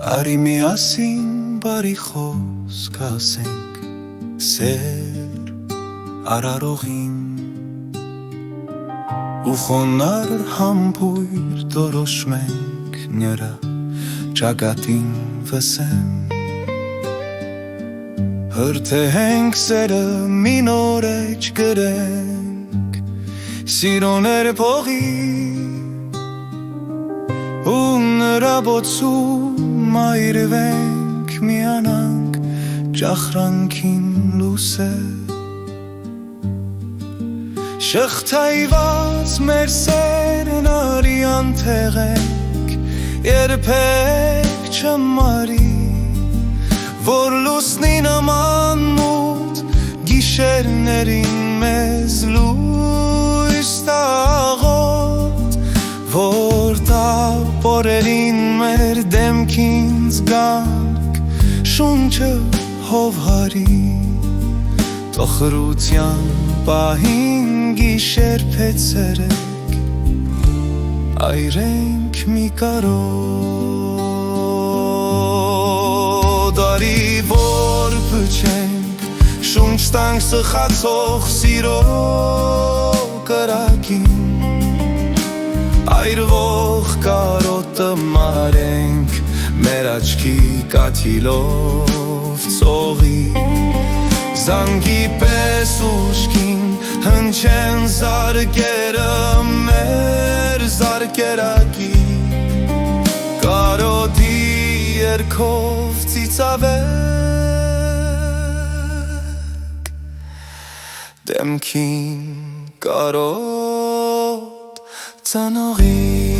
Արի միասին բարի խոսք ասենք սեր արարողին ու խոնար համբույր դորոշմենք նրա ճակատին վսեմ հրթեհենք սերը մի նոր էջ գրենք սիրոներ փողի ու նրա բոցում այրվենք միանանք ճախրանքին լուսել շղթայված մեր սերն արյան թեղենք երբեք չմարի որ լուսնի նման մութ գիշերներին մեզ լույս տաղոտ որ տապորերին մեր դեմքին զգանք շունչը հովհարի տոխրության պահին գիշեր փեցերեք այրենք մի կարոտ արի որ փչենք շունչ տանք սխացող սիրո կրակին այրվող կարոտը մարենք մեր աչքի կաթիլով ծողի զանգի պես ուշքին հնչեն զարկերը մեր զարկերակի կարոտի երքով ծիծավեք դեմքին կարոտ ծանողի